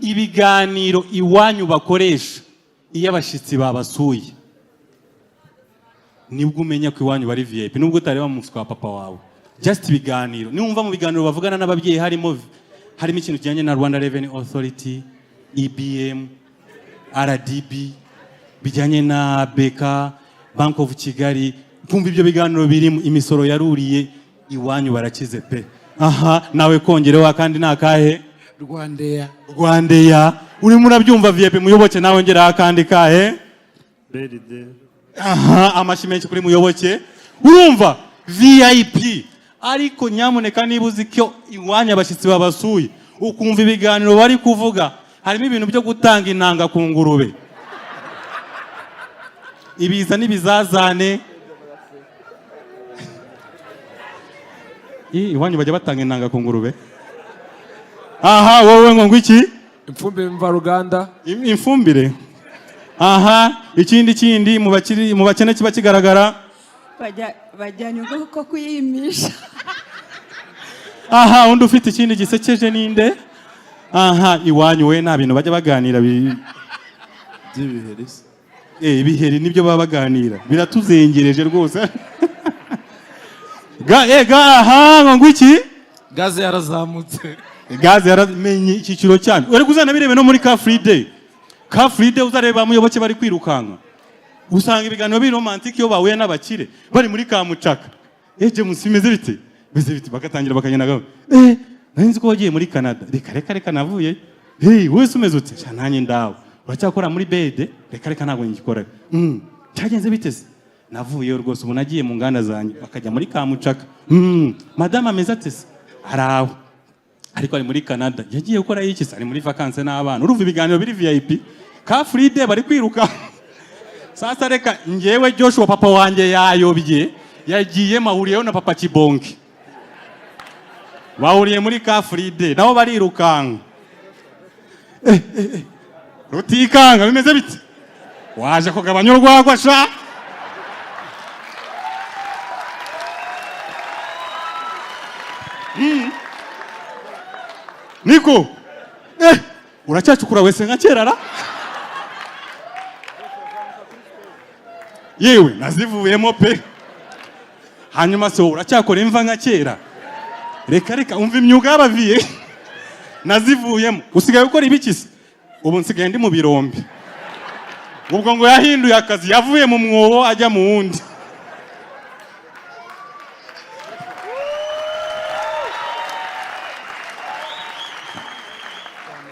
ibiganiro iwanyu bakoresha iyo abashitsi babasuye nibwo umenya ko iwanyu bari VIP nubwo utareba mu kwa papa wawe just ibiganiro niwumva mu biganiro bavugana n'ababyeyi harimo ikintu kijyanye na Rwanda Revenue Authority, EBM, RDB, bijyanye na BK, Bank of Kigali, kumva ibyo biganiro birimo imisoro yaruriye iwanyu barakize pe. Aha nawe kongereho kandi nakahe Rwandeya urimo urabyumva VIP muyoboke nawe ngera kandi kahe Beride. aha amashimenshi kuri muyoboke urumva VIP ariko nyamuneka nibuzi cyo iwanya abashitsi babasuye ukumva ibiganiro bari kuvuga harimo ibintu byo gutanga inanga ku ngurube ibiza nibizazane iwanyu bajya batanga inanga ku ngurube aha wowe ngo iki Imfumbire mva Ruganda imfumbire aha ikindi mu bakene kiba kigaragara bajyanye uko kuyimisha aha undi ufite ikindi gisekeje ninde aha iwanyu we nta bintu bajya baganira by'ibiheri ibiheri nibyo baba baganira biratuzengereje rwose aha ngo iki gaze yarazamutse gaze yaramenye icyiciro cyane uri kuzana birebe no muri Car Free Day uzareba muyoboke bari kwirukanka usanga ibiganiro biri romantic yo bahuye n'abakire bari muri Kamucaka eje musimeze bite bakatangira bakagenda nzi ko wagiye muri Canada reka navuye wowe umeze ute nanjye ndawe uracyakora muri bede reka ntabwo ngikora cyagenze bite se navuye rwose ubu nagiye mu nganda zanjye bakajya muri Kamucaka madame ameze ate se araho ariko ari muri Canada yagiye gukora iki se ari muri vacances n'abana urumva ibiganiro biri VIP Car Free Day bari kwiruka sasa reka ngewe Joshua papa wanjye yayobye yagiye mahuriyeho na papa Kibonke bahuriye muri Car Free Day nabo barirukanka Rutikanga bimeze bite waje kugabanya urwagwa sha Niko uracyacukura wese nka kerara yewe nazivuyemo pe hanyuma se uracyakora imva nka kera reka umva imyuga y'abaviye nazivuyemo usigaye gukora ibikisi ubu nsigaye ndi mu birombe ubwo ngo yahinduye akazi yavuye mu mwobo ajya mu wundi